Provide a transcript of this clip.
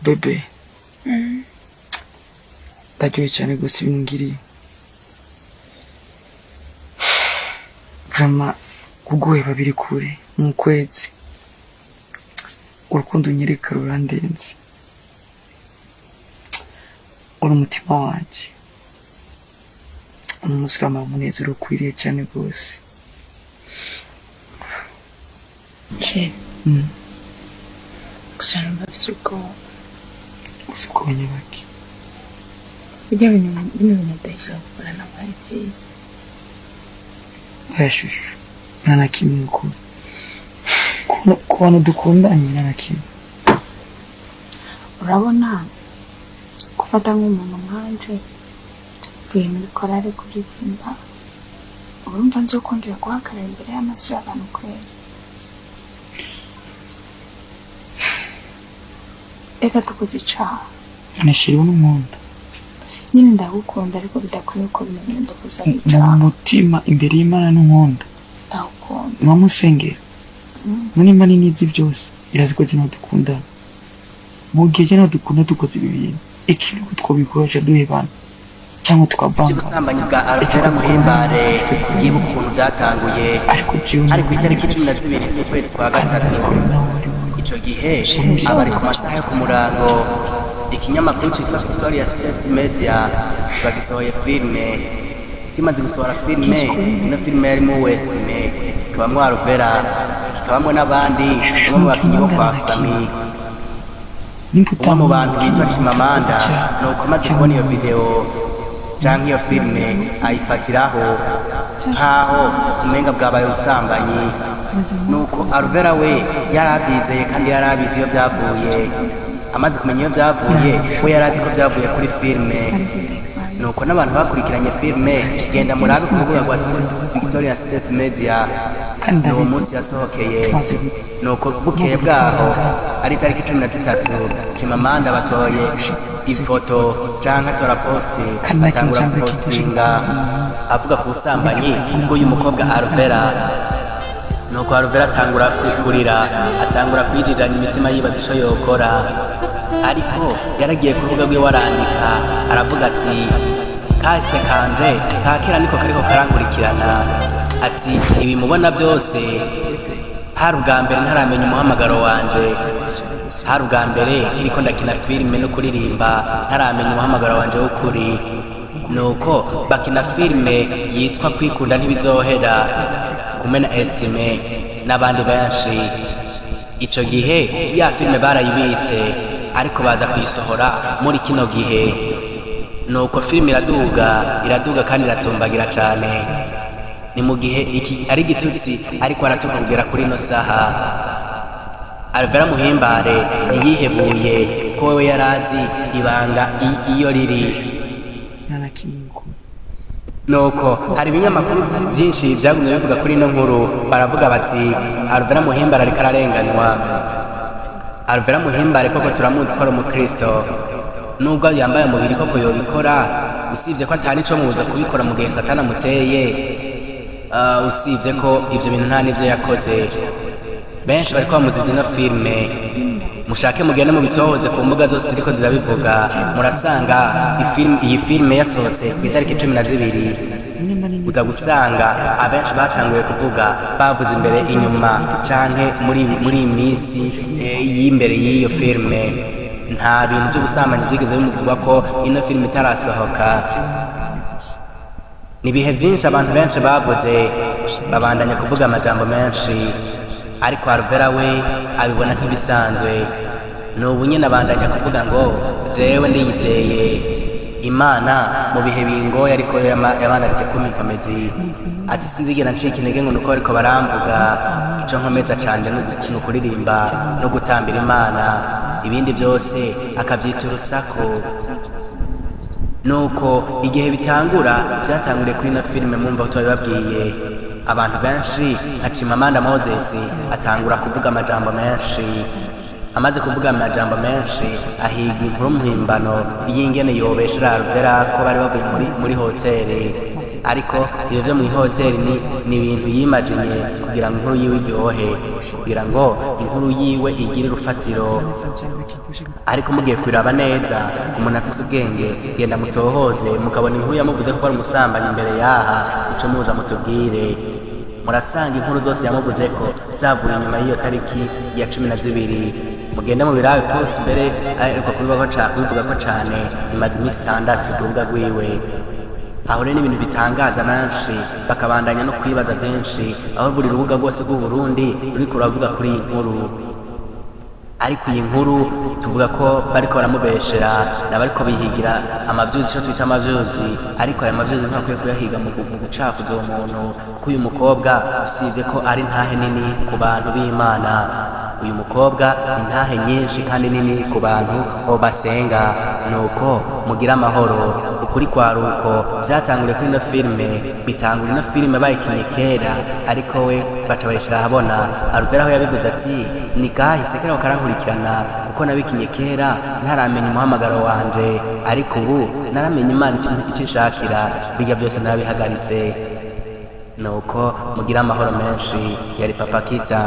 bebe ndaryoye cyane gusa ibintu ngiriye vraiment kuguheba biri kure mu kwezi urukundo unyereka rurandenze uri umutima wanje umusirama umunezero ukwiriye cyane rwose gusa numva bisuko nyabaki bijya bino ndashaka gukora n'abari byiza yashushu nana kimwe ku bantu dukundanye nana kimwe urabona gufata nk'umuntu nkanje vuye muri korari kuririmba urumva nzokongera guhagarara imbere y'amaso y'abantu kwera reka tukoze icaha anashiriwe n'umuntu nyine ndagukunda ariko bidakwiye ko bimenya ndakoze icaha mu mutima imbere y'Imana n'unkunda ndagukunda mwamusengera muri Imana nizi byose irazi ko jye dukundana mu gihe jye dukunda dukoze ibi bintu ikintu twobikoresha duhebana cyangwa tukavanga ubusambanyi bwa Alvera Muhimbare yibuka ukuntu byatanguye ari ku itariki 12 z'ukwezi kwa gatatu ico gihe abari ku masaha yo ku murango ikinyamakuru cyitwa Victoria State Media bagisohoye filme kimaze gusohora filme ino filme yari mu West kabamwe Alvera kabamwe n'abandi bamwe mu bakinyi bo kwa Sami umwe mu bantu bitwa Chimamanda nuko amaze kubona iyo video canke iyo filme ayifatiraho nkaho umenga bwabaye ubusambanyi nuko Alvera we yarabyizeye kandi yarabizi iyo byavuye amaze kumenya iyo byavuye we yarazi ko byavuye kuri filme nuko n'abantu bakurikiranye filme genda murabe ku rubuga rwa Victoria State Media n'uwo munsi yasohokeye nuko bukeye bwaho ari itariki 13 Chimamanda batoye ifoto canke atora posti atangura postinga avuga ku busambanyi bw'uyu mukobwa Alvera nuko Alvera atangura kurira atangura kwijijanya imitima yibaza ico yokora ariko yaragiye ku rubuga rwe warandika aravuga ati kahise kanje kakera niko kariko karankurikirana ati ibi mubona byose hari ubwa mbere ntaramenya umuhamagaro wanje hari ubwa mbere iriko ndakina filime no kuririmba ntaramenya umuhamagaro wanje w'ukuri nuko bakina filime yitwa kwikunda ntibizohera kumena estime n'abandi benshi ico gihe ya filime barayibitse ariko baza kuyisohora muri kino gihe nuko filime iraduga kandi iratumbagira cane ni mu gihe iki ari gitutsi ariko aratuka kugera kuri no saha Alvera Muhimbare yihebuye ko we yarazi ibanga iyo riri nuko hari ibinyamakuru byinshi byagumye bivuga kuri ino nkuru baravuga bati Alvera Muhimbare ariko ararenganywa Alvera Muhimbare koko turamuzi ko ari umukristo nubwo yambaye umubiri koko yobikora usibye ko atani co muza kubikora mu gihe Satana muteye usibye ko ibyo bintu nta nivyo yakoze benshi bariko bamuziza ino filme mushake mugende mu bitohoze ku mbuga zose ziriko zirabivuga murasanga iyi filme yasohotse ku itariki 12 uza gusanga abenshi batanguye kuvuga bavuze imbere inyuma canke muri iminsi y'imbere y'iyo filme nta bintu byo gusamanya byigeze bimuvugwa ko ino filme itarasohoka nibihe byinshi abantu benshi bavuze babandanya kuvuga amajambo menshi ariko Alvera we abibona nk'ibisanzwe n'ubu nyine abandanya kuvuga ngo jewe ndiyizeye Imana mu bihe bingoye ariko yabanarije kumikomezi ati sinzigera ncika intege ngo nuko ariko baramvuga ico nkomeza cyane no kuririmba no gutambira Imana ibindi byose akavyita urusaku nuko igihe bitangura byatanguriye kuri na filime mumva ko twabibabwiye abantu benshi nka Chimamanda Moses atangura kuvuga amajambo menshi amaze kuvuga amajambo menshi ahiga inkuru muhimbano y'ingene yobeshera Alvera ko bari bavuye muri hoteli ariko ibyo byo mu ihoteli ni ibintu yimajinye kugira ngo inkuru yiwe iryohe, kugira ngo inkuru yiwe igire urufatiro. Ariko mugiye kwiraba neza umuntu afise ubwenge, genda mutohoze mukabona inkuru yamuvuze ko ari umusambanyi imbere yaha, ico muza mutubwire. Murasanga inkuru zose yamuvuze ko zavuye inyuma y'iyo tariki ya 12. Mugende mu birabe post mbere ariko kubivuga ko cane imaze iminsi 6 ku rubuga rwiwe. Aho rero n'ibintu bitangaza menshi bakabandanya no kwibaza byinshi, aho buri rubuga rwose rw'u Burundi ruriko ruravuga kuri iyi nkuru. Ariko iyi nkuru tuvuga ko bariko baramubeshera n'abariko bihigira amavyuzi, cyo twita amavyuzi, ariko aya mavyuzi ntakwiye kuyahiga mu gucafuza uwo muntu, kuko uyu mukobwa usibye ko ari ntahe nini ku bantu b'Imana, uyu mukobwa intahe nyinshi kandi nini ku bantu basenga. Nuko mugira amahoro. Ukuri kwa ruko byatanguriye kuri ino filime, bitangura ino filime bayikinye kera, ariko we baca bayishira ahabona. Albert aho yabivuze ati ni kahise kera karankurikirana kuko nabikinye kera ntaramenya umuhamagaro wanje, ariko ubu naramenye Imana icyo nshakira, bijya byose narabihagaritse. Nuko mugira amahoro menshi. Yari Papa Kita.